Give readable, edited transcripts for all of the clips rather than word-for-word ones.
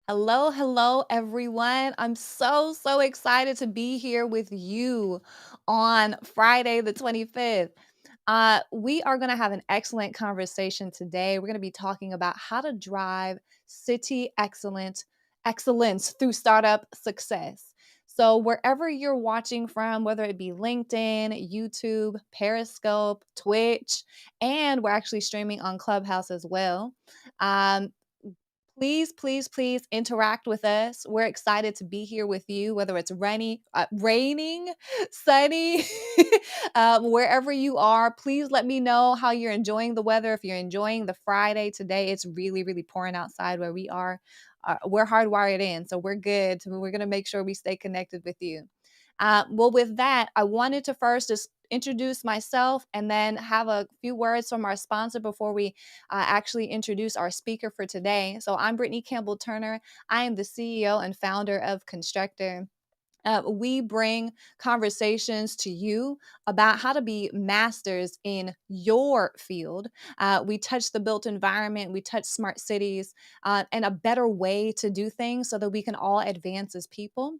Hello, hello, everyone. I'm so excited to be here with you on Friday, the 25th. We are going to have an excellent conversation today. We're going to be talking about how to drive city excellence through startup success. So, wherever you're watching from, whether it be LinkedIn, YouTube, Periscope, Twitch, and we're actually streaming on Clubhouse as well. Um, please interact with us. We're excited to be here with you, whether it's raining, sunny, wherever you are. Please let me know how you're enjoying the weather. If you're enjoying the Friday today, it's really pouring outside where we are. We're hardwired in, so we're good. We're going to make sure we stay connected with you. Well, with that, I wanted to first just introduce myself and then have a few words from our sponsor before we actually introduce our speaker for today. So I'm Brittany Campbell-Turner. I am the CEO and founder of Constructor. We bring conversations to you about how to be masters in your field. We touch the built environment, we touch smart cities, and a better way to do things so that we can all advance as people.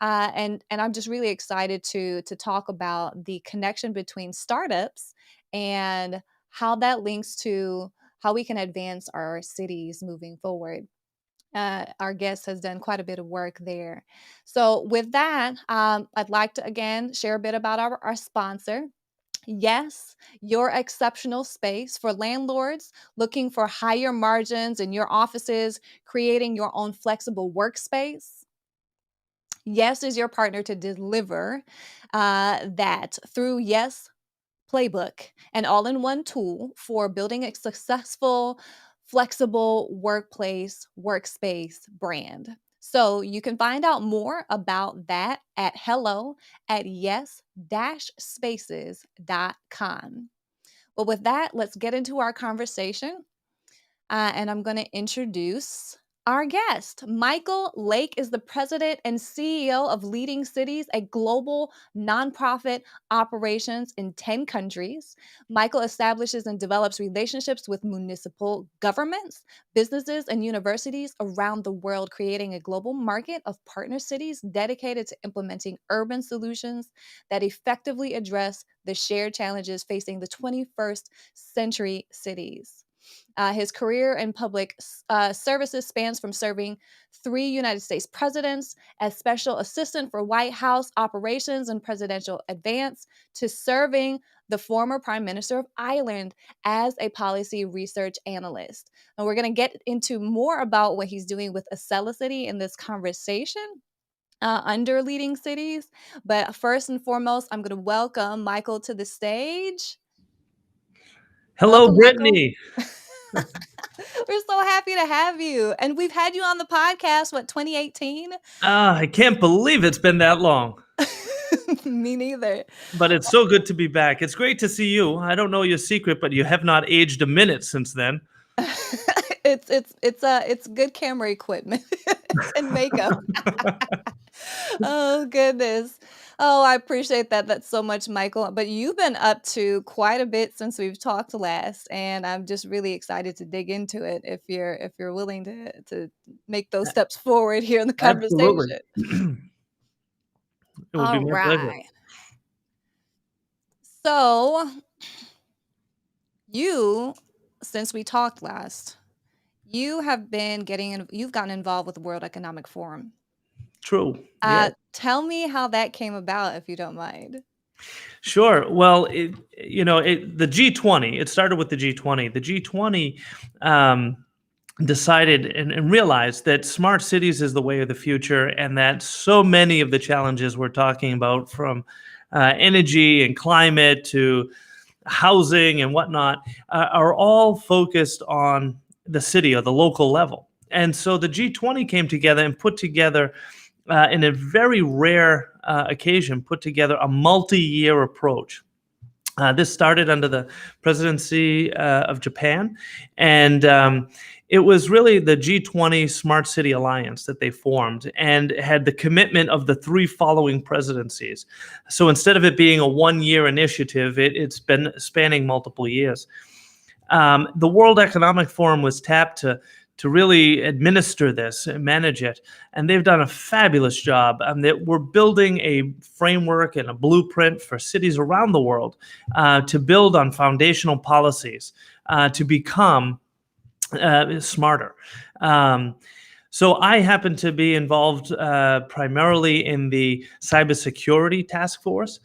And I'm just really excited to talk about the connection between startups and how that links to how we can advance our cities moving forward. Our guest has done quite a bit of work there. So, with that, I'd like to again share a bit about our sponsor. Yes, your exceptional space for landlords looking for higher margins in your offices, creating your own flexible workspace. Yes is your partner to deliver that through Yes Playbook, an all in one tool for building a successful, flexible workspace brand. So you can find out more about that at hello at yes-spaces.com. Well, with that, let's get into our conversation. And I'm going to introduce our guest. Michael Lake is the president and CEO of Leading Cities, a global nonprofit operations in 10 countries. Michael establishes and develops relationships with municipal governments, businesses, and universities around the world, creating a global market of partner cities dedicated to implementing urban solutions that effectively address the shared challenges facing the 21st century cities. His career in public services spans from serving 3 United States presidents as special assistant for White House operations and presidential advance to serving the former Prime Minister of Ireland as a policy research analyst. And we're going to get into more about what he's doing with City in this conversation. Under Leading Cities. But first and foremost, I'm going to welcome Michael to the stage. Hello, Welcome, Michael. Brittany. We're so happy to have you. And we've had you on the podcast, 2018? I can't believe it's been that long, Me neither. but it's so good to be back. It's great to see you. I don't know your secret, but you have not aged a minute since then. It's good camera equipment and makeup. Oh goodness. Oh, I appreciate that. That's so much, Michael. But you've been up to quite a bit since we've talked last, and I'm just really excited to dig into it if you're willing to make those steps forward here in the Absolutely. conversation. It would be All my pleasure. right. So you, since we talked last, you've gotten involved with the World Economic Forum. True. Yeah. Tell me how that came about, if you don't mind. Sure. Well, the G20, it started with the G20. The G20 decided and realized that smart cities is the way of the future, and that so many of the challenges we're talking about, from energy and climate to housing and whatnot, are all focused on the city or the local level. And so the G20 came together and put together, in a very rare occasion, put together a multi-year approach. This started under the presidency of Japan, and it was really the G20 Smart City Alliance that they formed, and had the commitment of the 3 following presidencies. So instead of it being a one-year initiative, it's been spanning multiple years. The World Economic Forum was tapped to really administer this and manage it. And they've done a fabulous job. That we're building a framework and a blueprint for cities around the world to build on foundational policies to become smarter. Um, so I happen to be involved primarily in the cybersecurity task force,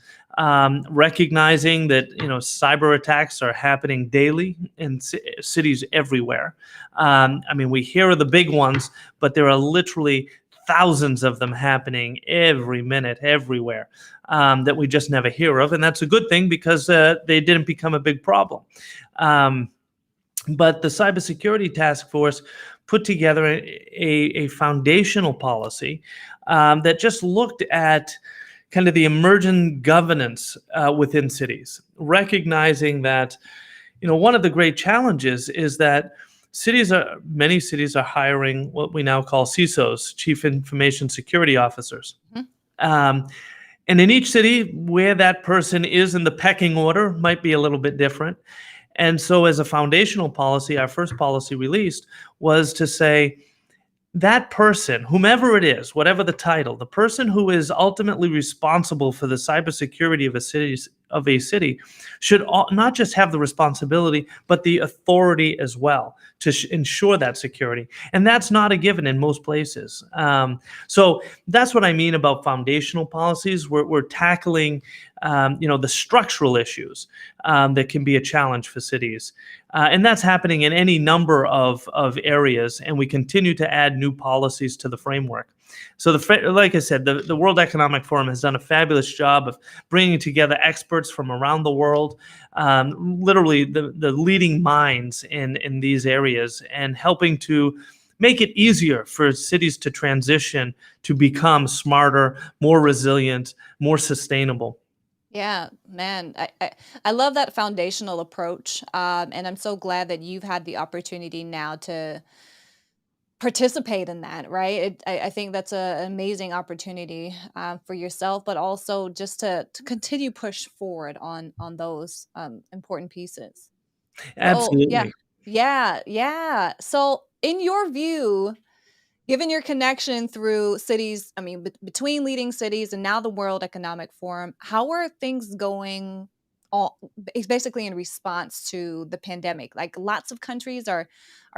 recognizing that cyber attacks are happening daily in cities everywhere. I mean, we hear of the big ones, but there are literally thousands of them happening every minute, everywhere, that we just never hear of, and that's a good thing because they didn't become a big problem. But the cybersecurity task force put together a foundational policy that just looked at kind of the emergent governance within cities, recognizing that one of the great challenges is that many cities are hiring what we now call CISOs, Chief Information Security Officers. Mhm. Um, and in each city, where that person is in the pecking order might be a little bit different. And so, as a foundational policy, our first policy released was to say that person, whomever it is, whatever the title, the person who is ultimately responsible for the cybersecurity of a city should not just have the responsibility, but the authority as well to ensure that security. And that's not a given in most places. So that's what I mean about foundational policies. We're tackling, the structural issues that can be a challenge for cities. And that's happening in any number of areas, and we continue to add new policies to the framework. So, like I said, the World Economic Forum has done a fabulous job of bringing together experts from around the world, literally the leading minds in these areas, and helping to make it easier for cities to transition to become smarter, more resilient, more sustainable. Yeah, man, I love that foundational approach, and I'm so glad that you've had the opportunity now to participate in that, right? I think that's an amazing opportunity for yourself, but also just to continue push forward on those important pieces. So yeah, Absolutely. yeah, yeah. So in your view, given your connection through cities, I mean, between leading cities and now the World Economic Forum, how are things going? All it's basically in response to the pandemic. Like lots of countries are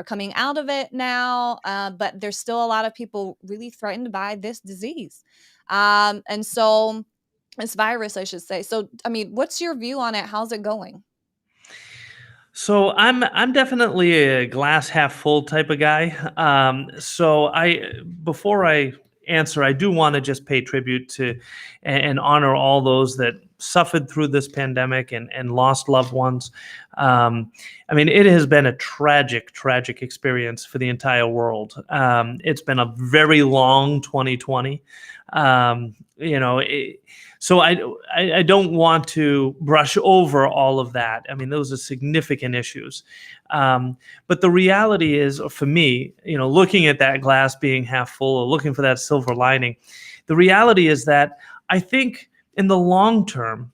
coming out of it now, but there's still a lot of people really threatened by this disease, and so this virus, I should say. So, I mean, what's your view on it? How's it going? So I'm definitely a glass half full type of guy. So before I answer, I do want to just pay tribute to and honor all those that suffered through this pandemic and lost loved ones. I mean, it has been a tragic, tragic experience for the entire world. It's been a very long 2020. Um, you know, it, so I don't want to brush over all of that. I mean, those are significant issues. But the reality is, for me, looking at that glass being half full or looking for that silver lining, the reality is that I think in the long term,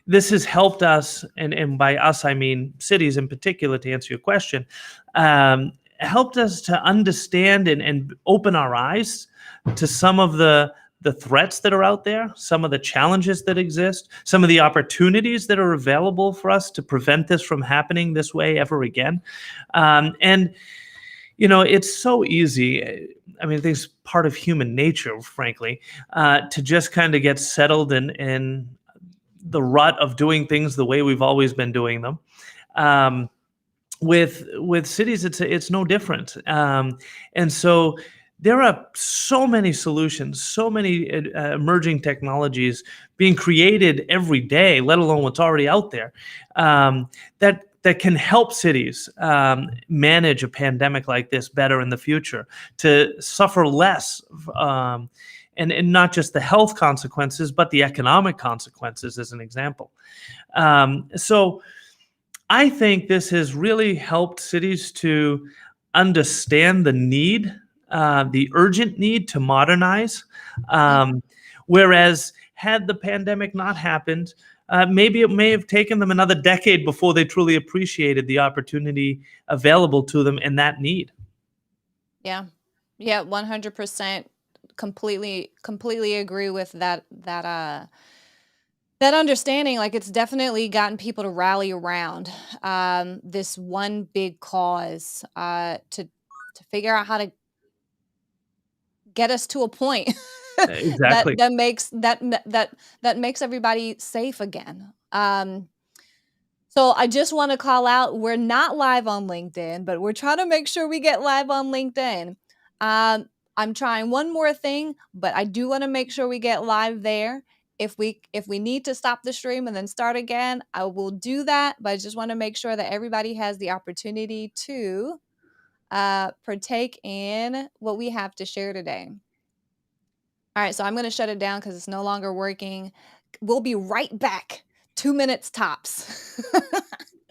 this has helped us, and by us I mean cities in particular, to answer your question, helped us to understand and open our eyes to some of the threats that are out there, some of the challenges that exist, some of the opportunities that are available for us to prevent this from happening this way ever again. And it's so easy. I mean, I think it's part of human nature, frankly, to just kind of get settled in the rut of doing things the way we've always been doing them. Um, with cities, it's no different. And so there are so many solutions, so many emerging technologies being created every day, let alone what's already out there, that can help cities manage a pandemic like this better in the future, to suffer less, and not just the health consequences, but the economic consequences, as an example. So I think this has really helped cities to understand the urgent need to modernize. Mhm. Um, Whereas, had the pandemic not happened, maybe it may have taken them another decade before they truly appreciated the opportunity available to them and that need. Yeah. Yeah, 100% completely agree with that understanding. Like, it's definitely gotten people to rally around this one big cause to figure out how to get us to a point that Exactly. that makes that makes everybody safe again. So I just want to call out, we're not live on LinkedIn, but we're trying to make sure we get live on LinkedIn. I'm trying one more thing, but I do want to make sure we get live there. If we need to stop the stream and then start again, I will do that. But I just want to make sure that everybody has the opportunity to partake in what we have to share today. All right, so I'm going to shut it down because it's no longer working. We'll be right back. 2 minutes tops.